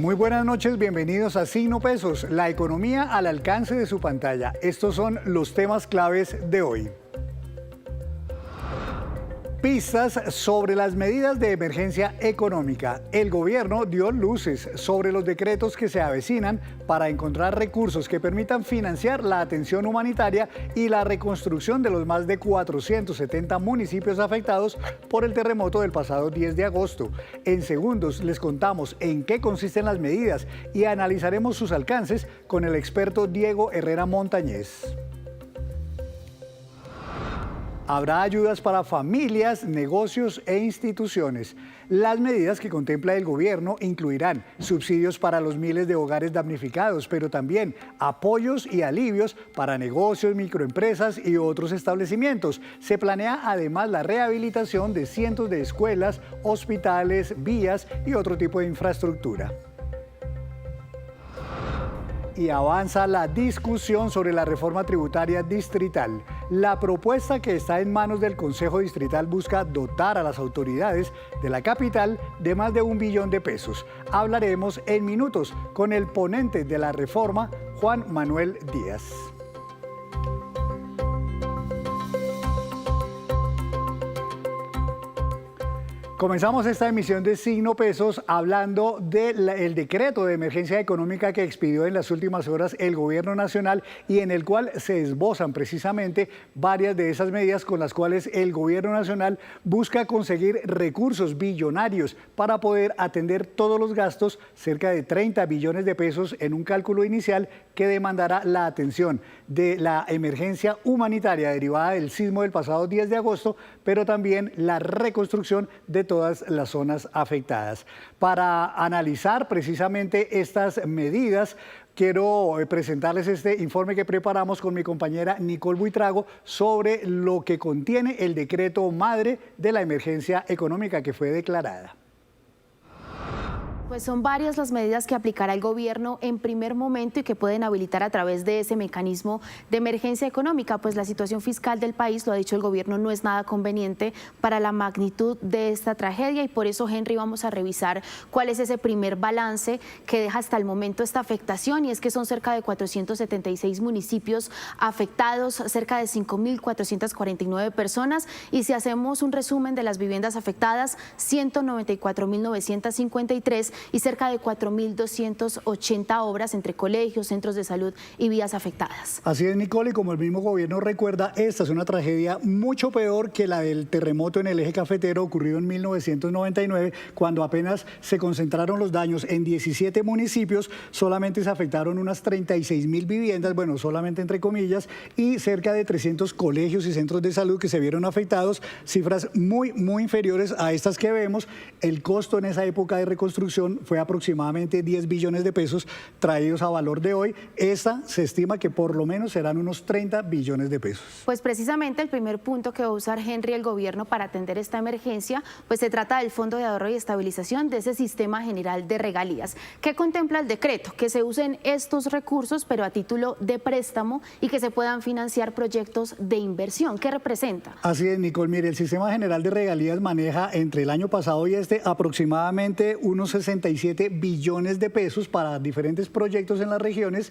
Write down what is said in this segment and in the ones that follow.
Muy buenas noches, bienvenidos a Signo Pesos, la economía al alcance de su pantalla. Estos son los temas claves de hoy. Pistas sobre las medidas de emergencia económica. El gobierno dio luces sobre los decretos que se avecinan para encontrar recursos que permitan financiar la atención humanitaria y la reconstrucción de los más de 470 municipios afectados por el terremoto del pasado 10 de agosto. En segundos les contamos en qué consisten las medidas y analizaremos sus alcances con el experto Diego Herrera Montañez. Habrá ayudas para familias, negocios e instituciones. Las medidas que contempla el gobierno incluirán subsidios para los miles de hogares damnificados, pero también apoyos y alivios para negocios, microempresas y otros establecimientos. Se planea además la rehabilitación de cientos de escuelas, hospitales, vías y otro tipo de infraestructura. Y avanza la discusión sobre la reforma tributaria distrital. La propuesta que está en manos del Consejo Distrital busca dotar a las autoridades de la capital de más de 1 billón de pesos. Hablaremos en minutos con el ponente de la reforma, Juan Manuel Díaz. Comenzamos esta emisión de Signo Pesos hablando del decreto de emergencia económica que expidió en las últimas horas el Gobierno Nacional y en el cual se esbozan precisamente varias de esas medidas con las cuales el Gobierno Nacional busca conseguir recursos billonarios para poder atender todos los gastos, cerca de 30 billones de pesos en un cálculo inicial que demandará la atención de la emergencia humanitaria derivada del sismo del pasado 10 de agosto, pero también la reconstrucción de todas las zonas afectadas. Para analizar precisamente estas medidas, quiero presentarles este informe que preparamos con mi compañera Nicole Buitrago sobre lo que contiene el decreto madre de la emergencia económica que fue declarada. Pues son varias las medidas que aplicará el gobierno en primer momento y que pueden habilitar a través de ese mecanismo de emergencia económica, pues la situación fiscal del país, lo ha dicho el gobierno, no es nada conveniente para la magnitud de esta tragedia y por eso, Henry, vamos a revisar cuál es ese primer balance que deja hasta el momento esta afectación, y es que son cerca de 476 municipios afectados, cerca de 5.449 personas, y si hacemos un resumen de las viviendas afectadas, 194.953 y cerca de 4.280 obras entre colegios, centros de salud y vías afectadas. Así es, Nicole, y como el mismo gobierno recuerda, esta es una tragedia mucho peor que la del terremoto en el eje cafetero ocurrido en 1999, cuando apenas se concentraron los daños en 17 municipios, solamente se afectaron unas 36.000 viviendas, bueno, solamente entre comillas, y cerca de 300 colegios y centros de salud que se vieron afectados, cifras muy inferiores a estas que vemos. El costo en esa época de reconstrucción fue aproximadamente 10 billones de pesos traídos a valor de hoy. Esta se estima que por lo menos serán unos 30 billones de pesos. Pues precisamente el primer punto que va a usar, Henry, el gobierno para atender esta emergencia, pues se trata del Fondo de Ahorro y Estabilización de ese Sistema General de Regalías. ¿Qué contempla el decreto? Que se usen estos recursos, pero a título de préstamo, y que se puedan financiar proyectos de inversión. ¿Qué representa? Así es, Nicole. Mire, el Sistema General de Regalías maneja entre el año pasado y aproximadamente unos 67 billones de pesos para diferentes proyectos en las regiones.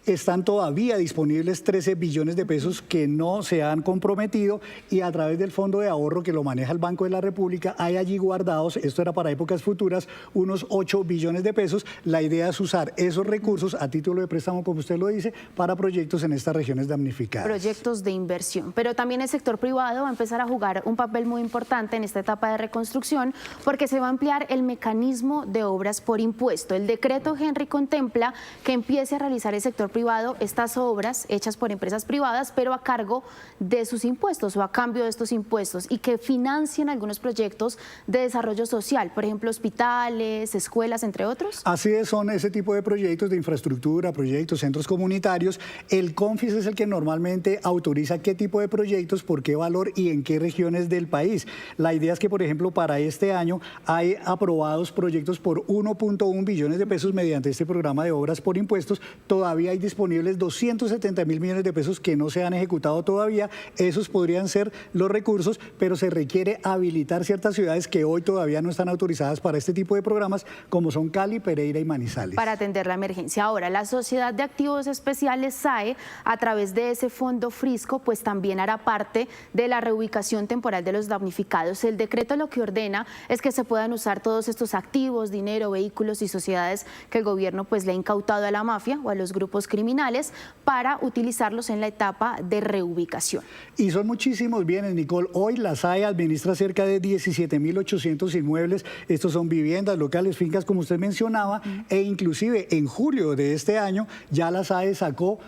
Están todavía disponibles 13 billones de pesos que no se han comprometido, y a través del Fondo de Ahorro que lo maneja el Banco de la República hay allí guardados, esto era para épocas futuras, unos 8 billones de pesos. La idea es usar esos recursos a título de préstamo, como usted lo dice, para proyectos en estas regiones damnificadas. Proyectos de inversión, pero también el sector privado va a empezar a jugar un papel muy importante en esta etapa de reconstrucción, porque se va a ampliar el mecanismo de obras por impuesto. El decreto, Henry, contempla que empiece a realizar el sector privado estas obras hechas por empresas privadas, pero a cargo de sus impuestos o a cambio de estos impuestos, y que financien algunos proyectos de desarrollo social, por ejemplo, hospitales, escuelas, entre otros. Así es, son ese tipo de proyectos de infraestructura, proyectos, centros comunitarios. El CONFIS es el que normalmente autoriza qué tipo de proyectos, por qué valor y en qué regiones del país. La idea es que, por ejemplo, para este año hay aprobados proyectos por 1.1 billones de pesos mediante este programa de obras por impuestos. Todavía hay disponibles 270.000 millones de pesos que no se han ejecutado todavía. Esos podrían ser los recursos, pero se requiere habilitar ciertas ciudades que hoy todavía no están autorizadas para este tipo de programas, como son Cali, Pereira y Manizales. Para atender la emergencia. Ahora, la Sociedad de Activos Especiales, SAE, a través de ese fondo Frisco, pues también hará parte de la reubicación temporal de los damnificados. El decreto lo que ordena es que se puedan usar todos estos activos, dinero, vehículos y sociedades que el gobierno pues le ha incautado a la mafia o a los grupos criminales para utilizarlos en la etapa de reubicación. Y son muchísimos bienes, Nicole. Hoy la SAE administra cerca de 17.800 inmuebles. Estos son viviendas, locales, fincas, como usted mencionaba, e inclusive en julio de este año ya la SAE sacó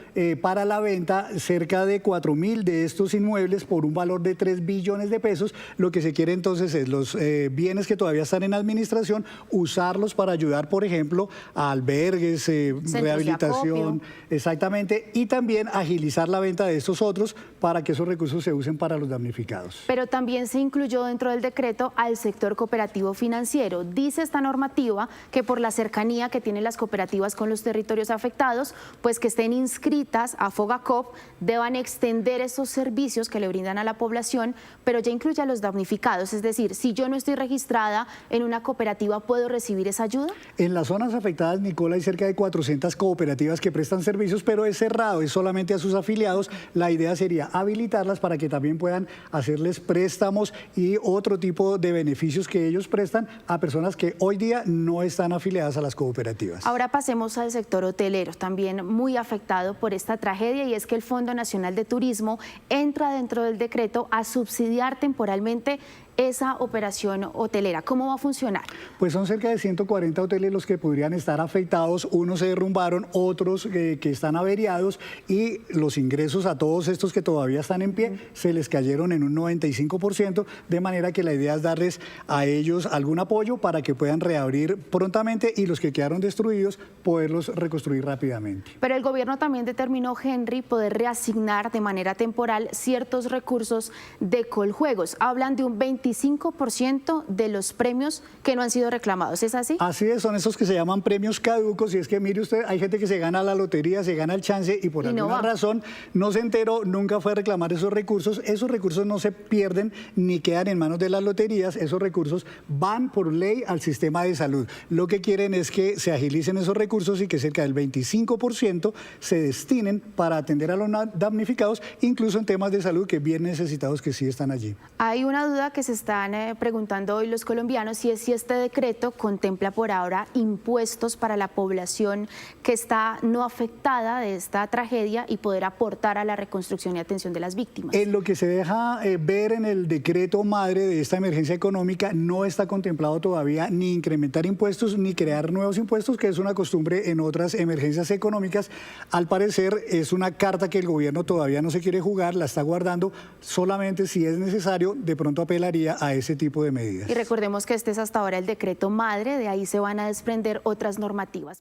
para la venta cerca de 4.000 de estos inmuebles por un valor de 3 billones de pesos. Lo que se quiere entonces es los bienes que todavía están en administración, usarlos para ayudar, por ejemplo, a albergues, rehabilitación, exactamente, y también agilizar la venta de estos otros para que esos recursos se usen para los damnificados. Pero también se incluyó dentro del decreto al sector cooperativo financiero. Dice esta normativa que por la cercanía que tienen las cooperativas con los territorios afectados, pues que estén inscritas a Fogacop, deban extender esos servicios que le brindan a la población, pero ya incluye a los damnificados. Es decir, si yo no estoy registrada en una cooperativa, ¿puedo recibir esa ayuda? En las zonas afectadas, Nicola, hay cerca de 400 cooperativas que prestan servicios, pero es cerrado, es solamente a sus afiliados. La idea sería habilitarlas para que también puedan hacerles préstamos y otro tipo de beneficios que ellos prestan a personas que hoy día no están afiliadas a las cooperativas. Ahora pasemos al sector hotelero, también muy afectado por esta tragedia, y es que el Fondo Nacional de Turismo entra dentro del decreto a subsidiar temporalmente esa operación hotelera. ¿Cómo va a funcionar? Pues son cerca de 140 hoteles los que podrían estar afectados. Unos se derrumbaron, otros que están averiados, y los ingresos a todos estos que todavía están en pie se les cayeron en un 95%, de manera que la idea es darles a ellos algún apoyo para que puedan reabrir prontamente y los que quedaron destruidos poderlos reconstruir rápidamente. Pero el gobierno también determinó, Henry, poder reasignar de manera temporal ciertos recursos de Coljuegos. Hablan de un 25% de los premios que no han sido reclamados. ¿Es así? Así es, son esos que se llaman premios caducos, y es que mire usted, hay gente que se gana la lotería, se gana el chance y por alguna razón no se enteró, nunca fue a reclamar esos recursos. Esos recursos no se pierden ni quedan en manos de las loterías, esos recursos van por ley al sistema de salud. Lo que quieren es que se agilicen esos recursos y que cerca del 25% se destinen para atender a los damnificados, incluso en temas de salud que bien necesitados que sí están allí. Hay una duda que se están preguntando hoy los colombianos, y es si este decreto contempla por ahora impuestos para la población que está no afectada de esta tragedia y poder aportar a la reconstrucción y atención de las víctimas. En lo que se deja ver en el decreto madre de esta emergencia económica, no está contemplado todavía ni incrementar impuestos ni crear nuevos impuestos, que es una costumbre en otras emergencias económicas. Al parecer es una carta que el gobierno todavía no se quiere jugar, la está guardando, solamente si es necesario, de pronto apelaría a ese tipo de medidas. Y recordemos que este es hasta ahora el decreto madre, de ahí se van a desprender otras normativas.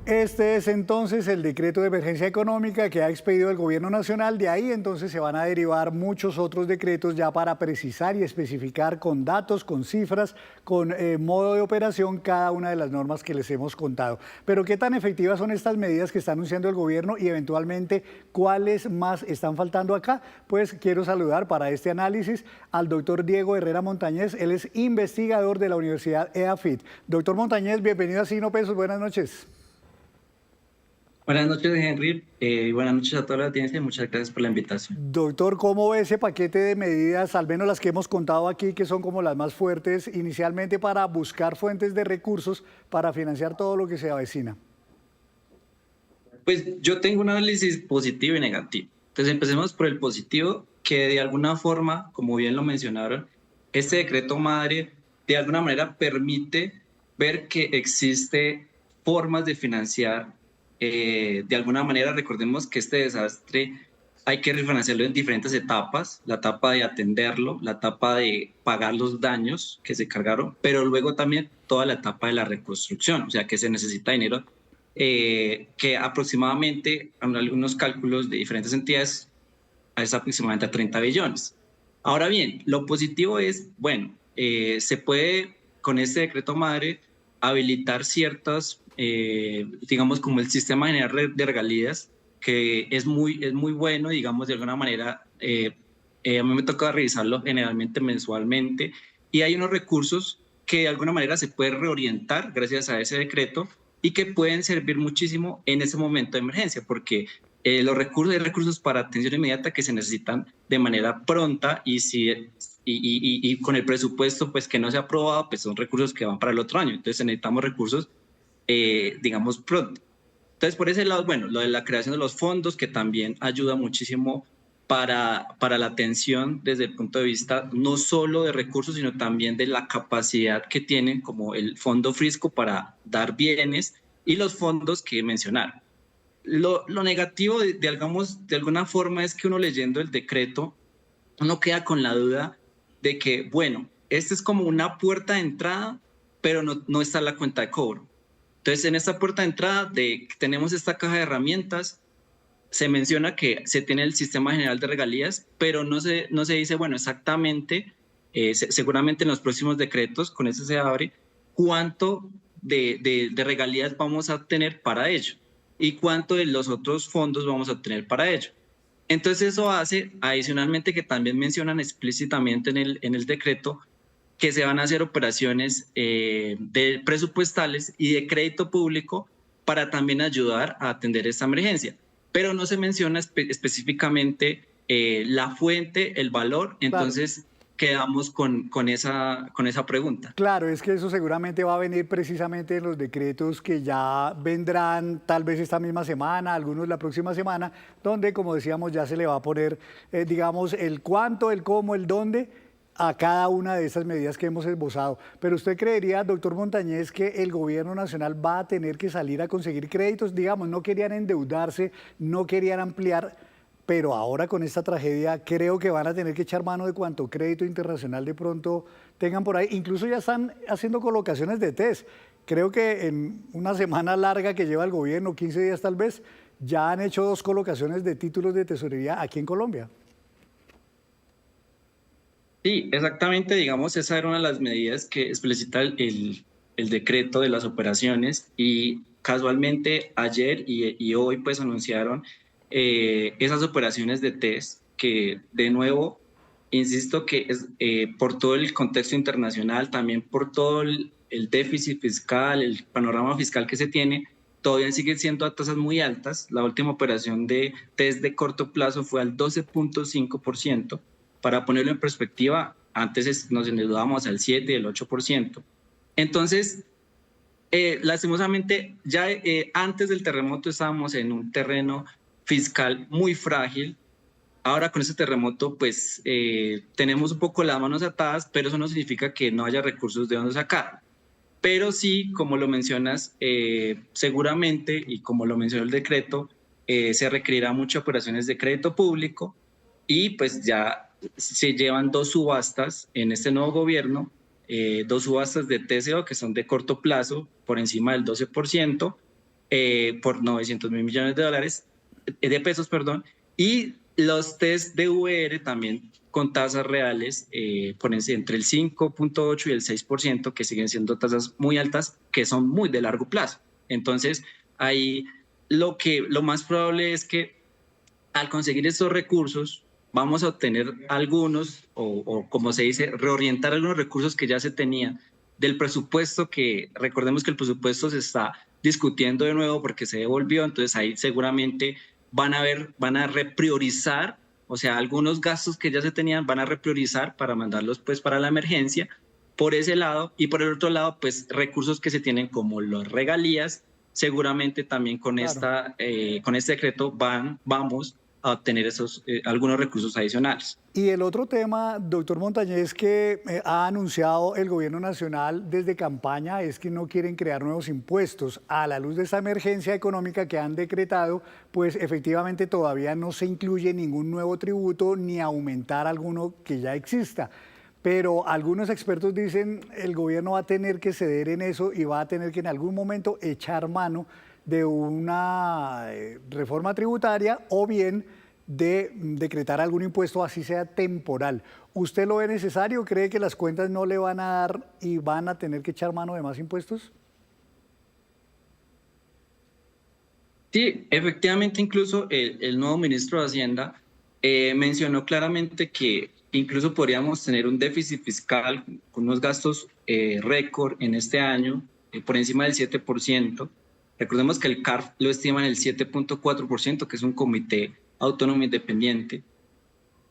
Este es entonces el decreto de emergencia económica que ha expedido el gobierno nacional. De ahí entonces se van a derivar muchos otros decretos ya para precisar y especificar con datos, con cifras, con modo de operación cada una de las normas que les hemos contado. Pero ¿qué tan efectivas son estas medidas que está anunciando el gobierno y eventualmente cuáles más están faltando acá? Pues quiero saludar para este análisis al doctor Diego Herrera Montañez. Él es investigador de la Universidad EAFIT. Doctor Montañez, bienvenido a Signo Pesos. Buenas noches. Buenas noches, Henry, y buenas noches a toda la audiencia y muchas gracias por la invitación. Doctor, ¿cómo ve ese paquete de medidas, al menos las que hemos contado aquí, que son como las más fuertes, inicialmente para buscar fuentes de recursos para financiar todo lo que se avecina? Pues yo tengo un análisis positivo y negativo. Entonces empecemos por el positivo, que de alguna forma, como bien lo mencionaron, este decreto madre de alguna manera permite ver que existe formas de financiar. De alguna manera, recordemos que este desastre hay que refinanciarlo en diferentes etapas, la etapa de atenderlo, la etapa de pagar los daños que se cargaron, pero luego también toda la etapa de la reconstrucción, o sea que se necesita dinero que aproximadamente, en algunos cálculos de diferentes entidades, es aproximadamente 30 billones. Ahora bien, lo positivo es, bueno, se puede con este decreto madre habilitar ciertas, digamos, como el sistema general de regalías, que es muy bueno, digamos, de alguna manera. A mí me toca revisarlo generalmente mensualmente y hay unos recursos que de alguna manera se pueden reorientar gracias a ese decreto y que pueden servir muchísimo en ese momento de emergencia, porque hay recursos para atención inmediata que se necesitan de manera pronta y con el presupuesto pues que no se ha aprobado, pues son recursos que van para el otro año. Entonces necesitamos recursos, digamos, pronto. Entonces, por ese lado, bueno, lo de la creación de los fondos, que también ayuda muchísimo para la atención desde el punto de vista no solo de recursos, sino también de la capacidad que tienen como el Fondo Frisco para dar bienes y los fondos que mencionar. Lo negativo, digamos, de alguna forma es que uno leyendo el decreto, uno queda con la duda de que, bueno, esta es como una puerta de entrada, pero no está la cuenta de cobro. Entonces, en esta puerta de entrada tenemos esta caja de herramientas, se menciona que se tiene el sistema general de regalías, pero no se dice, bueno, exactamente, seguramente en los próximos decretos, con eso se abre, cuánto de regalías vamos a obtener para ello y cuánto de los otros fondos vamos a obtener para ello. Entonces eso hace, adicionalmente, que también mencionan explícitamente en el decreto, que se van a hacer operaciones de presupuestales y de crédito público para también ayudar a atender esta emergencia. Pero no se menciona específicamente la fuente, el valor, entonces quedamos con esa pregunta. Claro, es que eso seguramente va a venir precisamente en los decretos que ya vendrán tal vez esta misma semana, algunos la próxima semana, donde, como decíamos, ya se le va a poner, digamos, el cuánto, el cómo, el dónde a cada una de esas medidas que hemos esbozado. Pero usted creería, doctor Montañez, que el gobierno nacional va a tener que salir a conseguir créditos, digamos, no querían endeudarse, no querían ampliar, pero ahora con esta tragedia creo que van a tener que echar mano de cuanto crédito internacional de pronto tengan por ahí. Incluso ya están haciendo colocaciones de test. Creo que en una semana larga que lleva el gobierno, 15 días tal vez, ya han hecho 2 colocaciones de títulos de tesorería aquí en Colombia. Sí, exactamente, digamos, esa era una de las medidas que explicita el decreto de las operaciones y casualmente ayer y hoy pues anunciaron esas operaciones de test que de nuevo, insisto que es por todo el contexto internacional, también por todo el déficit fiscal, el panorama fiscal que se tiene, todavía siguen siendo a tasas muy altas. La última operación de test de corto plazo fue al 12.5%. Para ponerlo en perspectiva, antes nos endeudábamos al 7 y el 8%. Entonces, lastimosamente, ya antes del terremoto estábamos en un terreno fiscal muy frágil. Ahora con este terremoto, pues tenemos un poco las manos atadas, pero eso no significa que no haya recursos de dónde sacar. Pero sí, como lo mencionas, seguramente, y como lo mencionó el decreto, se requerirá muchas operaciones de crédito público y pues ya se llevan 2 subastas en este nuevo gobierno, 2 subastas de TCO que son de corto plazo, por encima del 12%, por 900.000 millones de pesos, perdón, y los test de VR también con tasas reales entre el 5.8 y el 6%, que siguen siendo tasas muy altas, que son muy de largo plazo. Entonces, ahí lo más probable es que al conseguir estos recursos, vamos a obtener algunos, o como se dice, reorientar algunos recursos que ya se tenían del presupuesto, que recordemos que el presupuesto se está discutiendo de nuevo porque se devolvió, entonces ahí seguramente van a repriorizar, o sea, algunos gastos que ya se tenían van a repriorizar para mandarlos pues para la emergencia, por ese lado, y por el otro lado, pues recursos que se tienen como las regalías, seguramente también con, Claro. con este decreto vamos a obtener algunos recursos adicionales. Y el otro tema, doctor Montañez, que ha anunciado el gobierno nacional desde campaña es que no quieren crear nuevos impuestos. A la luz de esta emergencia económica que han decretado, pues efectivamente todavía no se incluye ningún nuevo tributo ni aumentar alguno que ya exista. Pero algunos expertos dicen el gobierno va a tener que ceder en eso y va a tener que en algún momento echar mano de una reforma tributaria o bien de decretar algún impuesto, así sea temporal. ¿Usted lo ve necesario? ¿Cree que las cuentas no le van a dar y van a tener que echar mano de más impuestos? Sí, efectivamente, incluso el nuevo ministro de Hacienda mencionó claramente que incluso podríamos tener un déficit fiscal con unos gastos récord en este año, por encima del 7%. Recordemos que el CARF lo estima en el 7.4%, que es un comité autónomo independiente.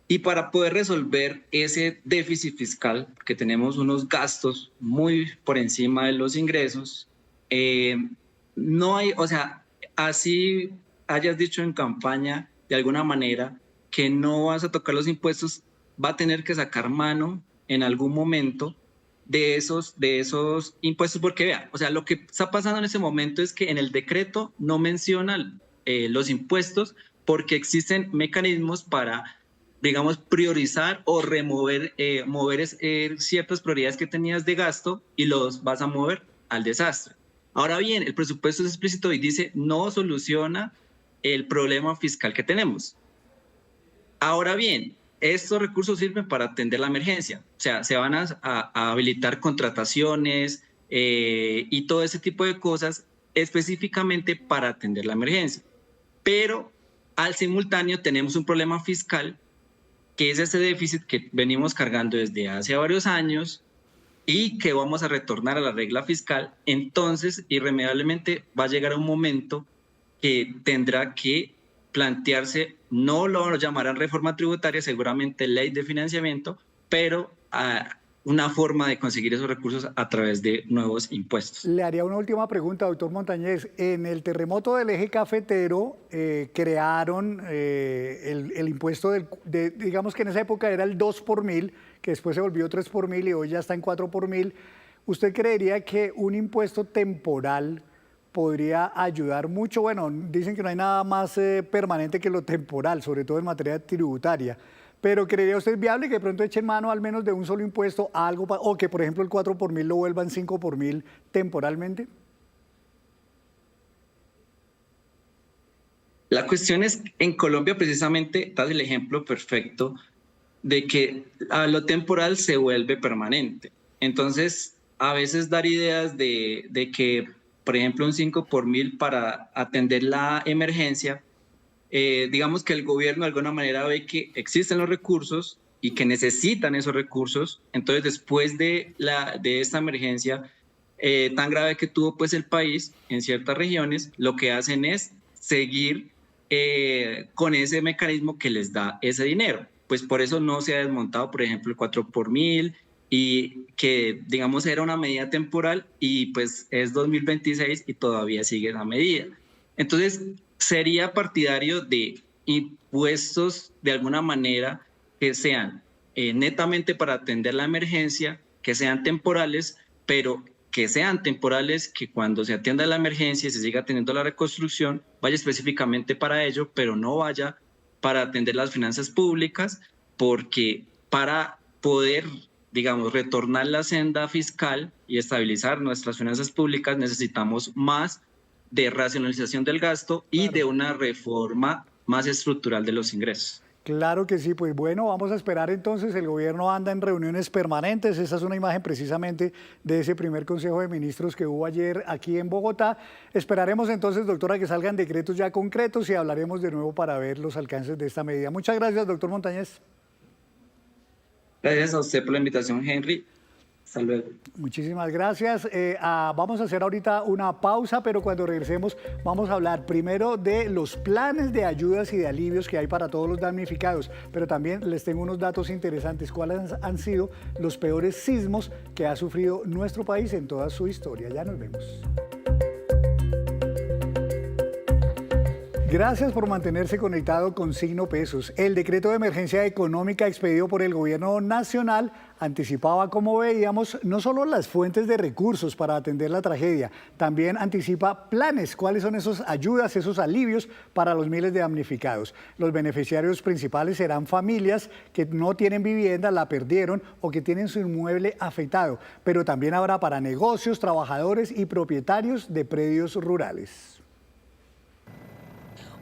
Y para poder resolver ese déficit fiscal, que tenemos unos gastos muy por encima de los ingresos, no hay, o sea, así hayas dicho en campaña de alguna manera que no vas a tocar los impuestos, va a tener que sacar mano en algún momento de esos impuestos, porque vea, o sea, lo que está pasando en ese momento es que en el decreto no menciona los impuestos porque existen mecanismos para, digamos, priorizar o remover, mover ciertas prioridades que tenías de gasto y los vas a mover al desastre. Ahora bien, el presupuesto es explícito y dice no soluciona el problema fiscal que tenemos. Ahora bien, estos recursos sirven para atender la emergencia, o sea, se van a habilitar contrataciones y todo ese tipo de cosas específicamente para atender la emergencia. Pero al simultáneo tenemos un problema fiscal que es ese déficit que venimos cargando desde hace varios años y que vamos a retornar a la regla fiscal. Entonces, irremediablemente va a llegar un momento que tendrá que plantearse, no lo llamarán reforma tributaria, seguramente ley de financiamiento, pero una forma de conseguir esos recursos a través de nuevos impuestos. Le haría una última pregunta, doctor Montañez. En el terremoto del eje cafetero crearon el impuesto, digamos que en esa época era el 2 por mil, que después se volvió 3 por mil y hoy ya está en 4 por mil. ¿Usted creería que un impuesto temporal podría ayudar mucho? Bueno, dicen que no hay nada más permanente que lo temporal, sobre todo en materia tributaria. Pero ¿creería usted viable que de pronto echen mano al menos de un solo impuesto a algo, o que por ejemplo el 4 por mil lo vuelvan 5 por mil temporalmente? La cuestión es, en Colombia precisamente, das el ejemplo perfecto de que a lo temporal se vuelve permanente. Entonces, a veces dar ideas de que, por ejemplo, un 5 por mil para atender la emergencia, digamos que el gobierno de alguna manera ve que existen los recursos y que necesitan esos recursos. Entonces, después de esta emergencia tan grave que tuvo pues el país en ciertas regiones, lo que hacen es seguir con ese mecanismo que les da ese dinero. Pues por eso no se ha desmontado, por ejemplo, el 4 por mil, y que, digamos, era una medida temporal y pues es 2026 y todavía sigue esa medida. Entonces, sería partidario de impuestos de alguna manera que sean netamente para atender la emergencia, que sean temporales, pero que sean temporales, que cuando se atienda la emergencia y se siga teniendo la reconstrucción, vaya específicamente para ello, pero no vaya para atender las finanzas públicas, porque para poder, digamos, retornar la senda fiscal y estabilizar nuestras finanzas públicas necesitamos más de racionalización del gasto y de una reforma más estructural de los ingresos. Claro que sí, pues bueno, vamos a esperar entonces. El gobierno anda en reuniones permanentes. Esta es una imagen precisamente de ese primer Consejo de Ministros que hubo ayer aquí en Bogotá. Esperaremos entonces, doctora, que salgan decretos ya concretos y hablaremos de nuevo para ver los alcances de esta medida. Muchas gracias, doctor Montañez. Gracias a usted por la invitación, Henry. Hasta luego. Muchísimas gracias. Vamos a hacer ahorita una pausa, pero cuando regresemos vamos a hablar primero de los planes de ayudas y de alivios que hay para todos los damnificados, pero también les tengo unos datos interesantes. ¿Cuáles han sido los peores sismos que ha sufrido nuestro país en toda su historia? Ya nos vemos. Gracias por mantenerse conectado con Signo Pesos. El decreto de emergencia económica expedido por el gobierno nacional anticipaba, como veíamos, no solo las fuentes de recursos para atender la tragedia, también anticipa planes. ¿Cuáles son esas ayudas, esos alivios para los miles de damnificados? Los beneficiarios principales serán familias que no tienen vivienda, la perdieron o que tienen su inmueble afectado, pero también habrá para negocios, trabajadores y propietarios de predios rurales.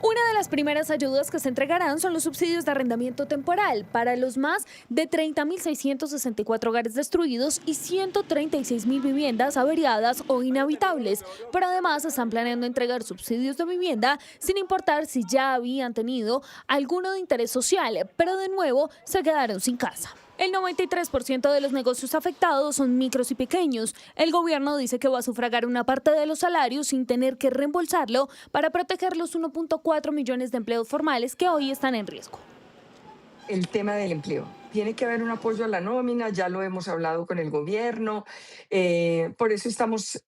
Una de las primeras ayudas que se entregarán son los subsidios de arrendamiento temporal para los más de 30.664 hogares destruidos y 136.000 viviendas averiadas o inhabitables. Pero además están planeando entregar subsidios de vivienda sin importar si ya habían tenido alguno de interés social, pero de nuevo se quedaron sin casa. El 93% de los negocios afectados son micros y pequeños. El gobierno dice que va a sufragar una parte de los salarios sin tener que reembolsarlo para proteger los 1.4 millones de empleos formales que hoy están en riesgo. El tema del empleo. Tiene que haber un apoyo a la nómina, ya lo hemos hablado con el gobierno, por eso estamos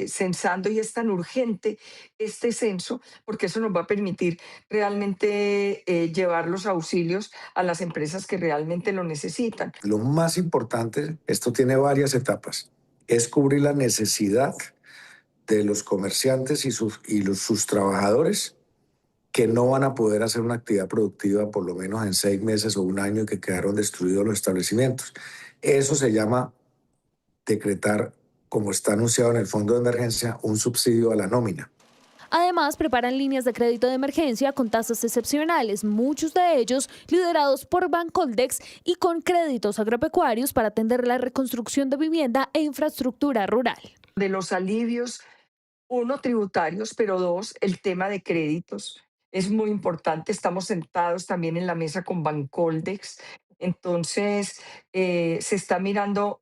censando y es tan urgente este censo, porque eso nos va a permitir realmente llevar los auxilios a las empresas que realmente lo necesitan. Lo más importante, esto tiene varias etapas, es cubrir la necesidad de los comerciantes y sus trabajadores que no van a poder hacer una actividad productiva por lo menos en 6 meses o un año que quedaron destruidos los establecimientos. Eso se llama decretar, como está anunciado en el Fondo de Emergencia, un subsidio a la nómina. Además, preparan líneas de crédito de emergencia con tasas excepcionales, muchos de ellos liderados por Bancoldex y con créditos agropecuarios para atender la reconstrucción de vivienda e infraestructura rural. De los alivios, 1, tributarios, pero 2, el tema de créditos. Es muy importante, estamos sentados también en la mesa con Bancoldex, entonces se está mirando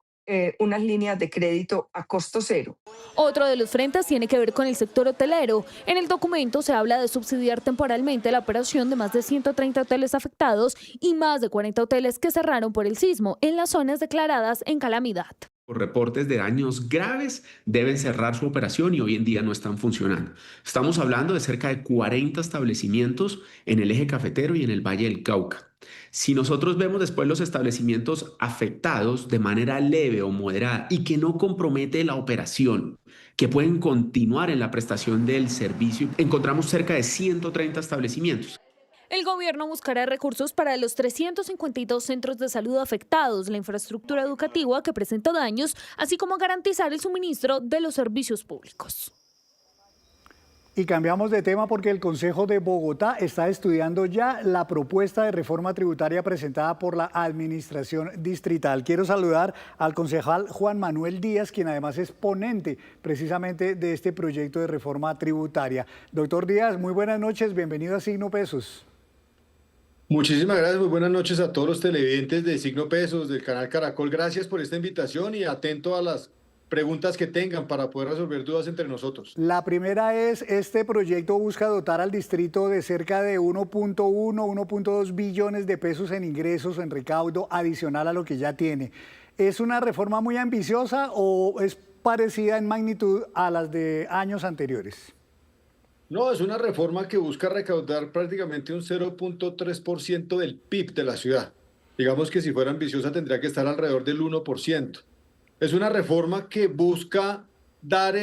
unas líneas de crédito a costo cero. Otro de los frentes tiene que ver con el sector hotelero. En el documento se habla de subsidiar temporalmente la operación de más de 130 hoteles afectados y más de 40 hoteles que cerraron por el sismo en las zonas declaradas en calamidad. Por reportes de daños graves deben cerrar su operación y hoy en día no están funcionando. Estamos hablando de cerca de 40 establecimientos en el eje cafetero y en el Valle del Cauca. Si nosotros vemos después los establecimientos afectados de manera leve o moderada y que no compromete la operación, que pueden continuar en la prestación del servicio, encontramos cerca de 130 establecimientos. El gobierno buscará recursos para los 352 centros de salud afectados, la infraestructura educativa que presenta daños, así como garantizar el suministro de los servicios públicos. Y cambiamos de tema porque el Consejo de Bogotá está estudiando ya la propuesta de reforma tributaria presentada por la Administración Distrital. Quiero saludar al concejal Juan Manuel Díaz, quien además es ponente precisamente de este proyecto de reforma tributaria. Doctor Díaz, muy buenas noches, bienvenido a Signo Pesos. Muchísimas gracias, muy buenas noches a todos los televidentes de Signo Pesos, del canal Caracol. Gracias por esta invitación y atento a las preguntas que tengan para poder resolver dudas entre nosotros. La primera es, este proyecto busca dotar al distrito de cerca de 1.2 billones de pesos en ingresos, en recaudo, adicional a lo que ya tiene. ¿Es una reforma muy ambiciosa o es parecida en magnitud a las de años anteriores? No, es una reforma que busca recaudar prácticamente un 0.3% del PIB de la ciudad. Digamos que si fuera ambiciosa tendría que estar alrededor del 1%. Es una reforma que busca dar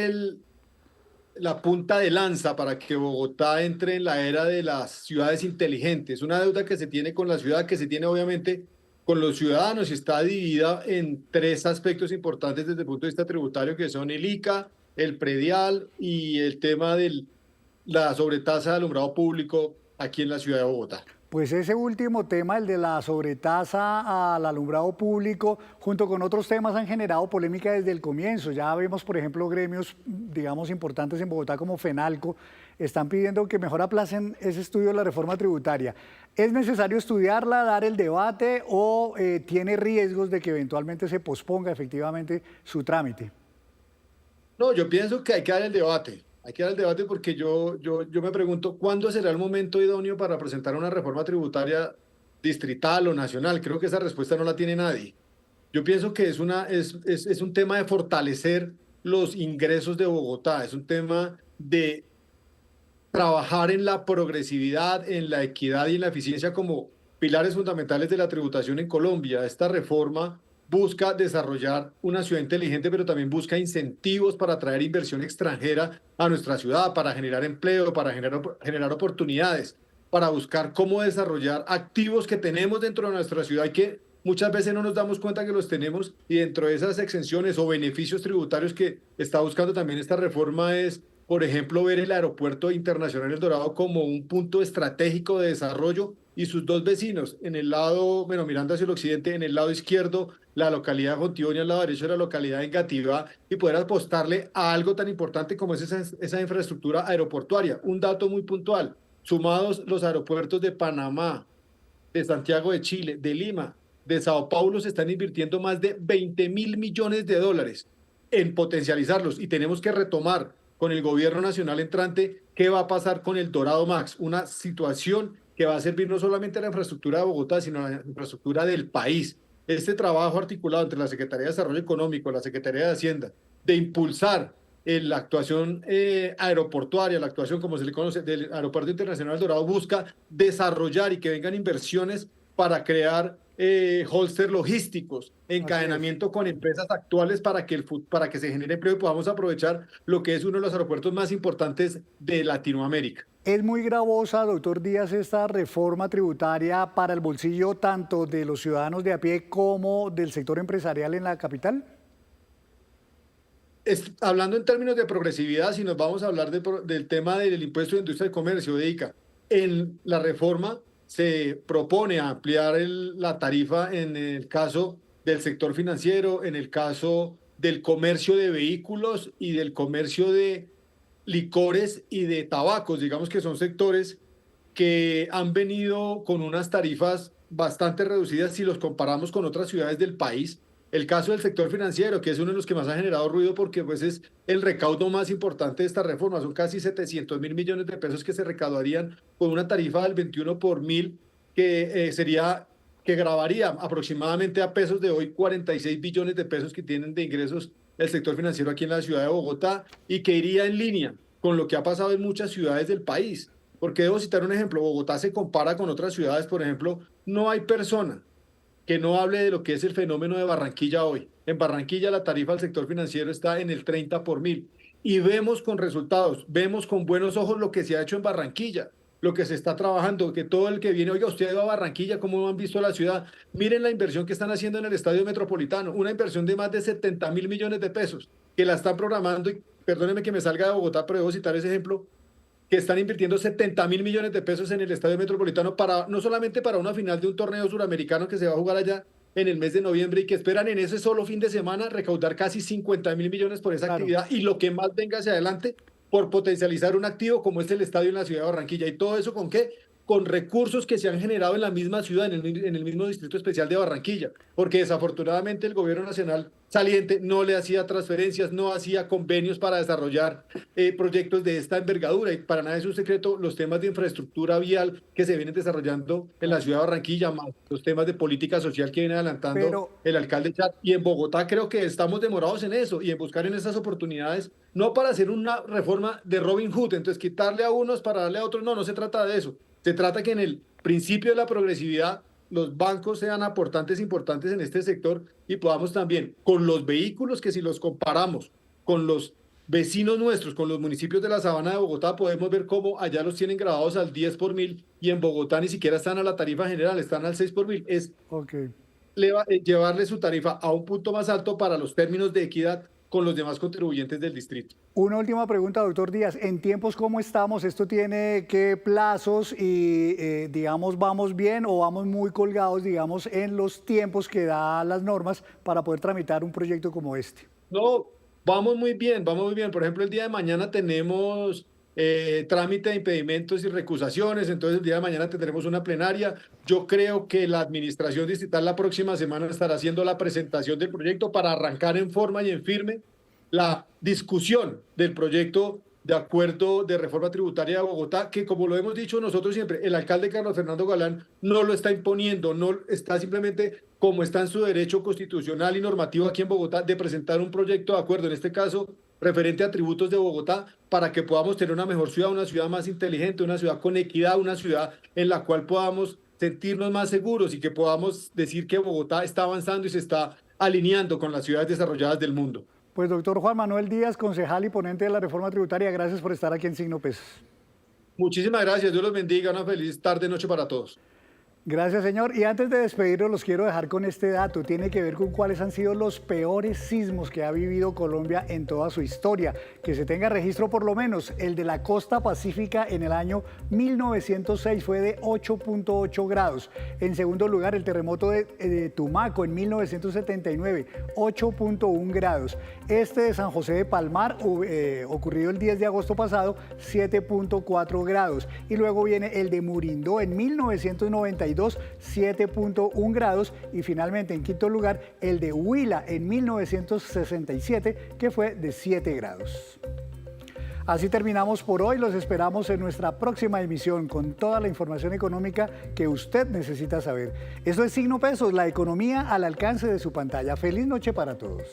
la punta de lanza para que Bogotá entre en la era de las ciudades inteligentes. Una deuda que se tiene con la ciudad, que se tiene obviamente con los ciudadanos y está dividida en 3 aspectos importantes desde el punto de vista tributario, que son el ICA, el predial y el tema de la sobretasa de alumbrado público aquí en la ciudad de Bogotá. Pues ese último tema, el de la sobretasa al alumbrado público, junto con otros temas han generado polémica desde el comienzo. Ya vemos, por ejemplo, gremios, digamos, importantes en Bogotá como FENALCO, están pidiendo que mejor aplacen ese estudio de la reforma tributaria. ¿Es necesario estudiarla, dar el debate o tiene riesgos de que eventualmente se posponga efectivamente su trámite? No, yo pienso que hay que dar el debate. Hay que dar el debate porque yo me pregunto cuándo será el momento idóneo para presentar una reforma tributaria distrital o nacional. Creo que esa respuesta no la tiene nadie. Yo pienso que es un tema de fortalecer los ingresos de Bogotá, es un tema de trabajar en la progresividad, en la equidad y en la eficiencia como pilares fundamentales de la tributación en Colombia. Esta reforma busca desarrollar una ciudad inteligente, pero también busca incentivos para atraer inversión extranjera a nuestra ciudad, para generar empleo, para generar oportunidades, para buscar cómo desarrollar activos que tenemos dentro de nuestra ciudad y que muchas veces no nos damos cuenta que los tenemos, y dentro de esas exenciones o beneficios tributarios que está buscando también esta reforma es por ejemplo, ver el Aeropuerto Internacional El Dorado como un punto estratégico de desarrollo y sus dos vecinos, en el lado, bueno, mirando hacia el occidente, en el lado izquierdo, la localidad de Fontibón y al lado derecho la localidad de Engativá, y poder apostarle a algo tan importante como es esa infraestructura aeroportuaria. Un dato muy puntual, sumados los aeropuertos de Panamá, de Santiago de Chile, de Lima, de Sao Paulo, se están invirtiendo más de 20.000 millones de dólares en potencializarlos, y tenemos que retomar con el gobierno nacional entrante qué va a pasar con el Dorado Max, una situación que va a servir no solamente a la infraestructura de Bogotá, sino a la infraestructura del país. Este trabajo articulado entre la Secretaría de Desarrollo Económico, la Secretaría de Hacienda, de impulsar la actuación aeroportuaria, la actuación, como se le conoce, del Aeropuerto Internacional Dorado, busca desarrollar y que vengan inversiones para crear holster logísticos, encadenamiento con empresas actuales para que se genere empleo y podamos aprovechar lo que es uno de los aeropuertos más importantes de Latinoamérica. ¿Es muy gravosa, doctor Díaz, esta reforma tributaria para el bolsillo tanto de los ciudadanos de a pie como del sector empresarial en la capital? Hablando en términos de progresividad, si nos vamos a hablar del tema del impuesto de industria y comercio, de ICA, en la reforma se propone ampliar la tarifa en el caso del sector financiero, en el caso del comercio de vehículos y del comercio de licores y de tabacos, digamos que son sectores que han venido con unas tarifas bastante reducidas si los comparamos con otras ciudades del país. El caso del sector financiero, que es uno de los que más ha generado ruido porque pues es el recaudo más importante de esta reforma, son casi 700.000 millones de pesos que se recaudarían con una tarifa del 21 por mil, que grabaría aproximadamente a pesos de hoy 46 billones de pesos que tienen de ingresos el sector financiero aquí en la ciudad de Bogotá, y que iría en línea con lo que ha pasado en muchas ciudades del país. Porque debo citar un ejemplo, Bogotá se compara con otras ciudades, por ejemplo, no hay persona que no hable de lo que es el fenómeno de Barranquilla hoy. En Barranquilla la tarifa al sector financiero está en el 30 por mil. Y vemos con resultados, vemos con buenos ojos lo que se ha hecho en Barranquilla, lo que se está trabajando, que todo el que viene, oiga, usted ha ido a Barranquilla, ¿cómo han visto la ciudad? Miren la inversión que están haciendo en el Estadio Metropolitano, una inversión de más de 70.000 millones de pesos, que la están programando, y perdónenme que me salga de Bogotá, pero debo citar ese ejemplo, que están invirtiendo 70.000 millones de pesos en el Estadio Metropolitano no solamente para una final de un torneo suramericano que se va a jugar allá en el mes de noviembre, y que esperan en ese solo fin de semana recaudar casi 50.000 millones por esa actividad, y lo que más venga hacia adelante por potencializar un activo como es el estadio en la ciudad de Barranquilla. ¿Y todo eso con qué? Con recursos que se han generado en la misma ciudad, en el mismo Distrito Especial de Barranquilla, porque desafortunadamente el gobierno nacional saliente no le hacía transferencias, no hacía convenios para desarrollar proyectos de esta envergadura, y para nada es un secreto los temas de infraestructura vial que se vienen desarrollando en la ciudad de Barranquilla, más los temas de política social que viene adelantando el alcalde Chat, y en Bogotá creo que estamos demorados en eso y en buscar en esas oportunidades, no para hacer una reforma de Robin Hood, entonces quitarle a unos para darle a otros, no se trata de eso. Se trata que en el principio de la progresividad los bancos sean aportantes importantes en este sector, y podamos también, con los vehículos, que si los comparamos con los vecinos nuestros, con los municipios de la Sabana de Bogotá, podemos ver cómo allá los tienen grabados al 10 por mil, y en Bogotá ni siquiera están a la tarifa general, están al 6 por mil. Es llevarle su tarifa a un punto más alto para los términos de equidad con los demás contribuyentes del distrito. Una última pregunta, doctor Díaz. ¿En tiempos cómo estamos? ¿Esto tiene qué plazos y, digamos, vamos bien o vamos muy colgados, digamos, en los tiempos que da las normas para poder tramitar un proyecto como este? No, vamos muy bien, vamos muy bien. Por ejemplo, el día de mañana tenemos trámite de impedimentos y recusaciones, entonces el día de mañana tendremos una plenaria. Yo creo que la administración distrital la próxima semana estará haciendo la presentación del proyecto para arrancar en forma y en firme la discusión del proyecto de acuerdo de reforma tributaria de Bogotá, que, como lo hemos dicho nosotros siempre, el alcalde Carlos Fernando Galán no lo está imponiendo, no está simplemente, como está en su derecho constitucional y normativo aquí en Bogotá, de presentar un proyecto de acuerdo, en este caso referente a tributos de Bogotá, para que podamos tener una mejor ciudad, una ciudad más inteligente, una ciudad con equidad, una ciudad en la cual podamos sentirnos más seguros y que podamos decir que Bogotá está avanzando y se está alineando con las ciudades desarrolladas del mundo. Pues doctor Juan Manuel Díaz, concejal y ponente de la reforma tributaria, gracias por estar aquí en Signo Pesos. Muchísimas gracias, Dios los bendiga, una feliz tarde, noche para todos. Gracias, señor. Y antes de despedirnos, los quiero dejar con este dato. Tiene que ver con cuáles han sido los peores sismos que ha vivido Colombia en toda su historia. Que se tenga registro por lo menos. El de la costa pacífica en el año 1906 fue de 8.8 grados. En segundo lugar, el terremoto de Tumaco en 1979, 8.1 grados. Este de San José de Palmar, ocurrido el 10 de agosto pasado, 7.4 grados. Y luego viene el de Murindó en 1992, 7.1 grados. Y finalmente, en quinto lugar, el de Huila en 1967, que fue de 7 grados. Así terminamos por hoy. Los esperamos en nuestra próxima emisión con toda la información económica que usted necesita saber. Esto es Signo Pesos, la economía al alcance de su pantalla. Feliz noche para todos.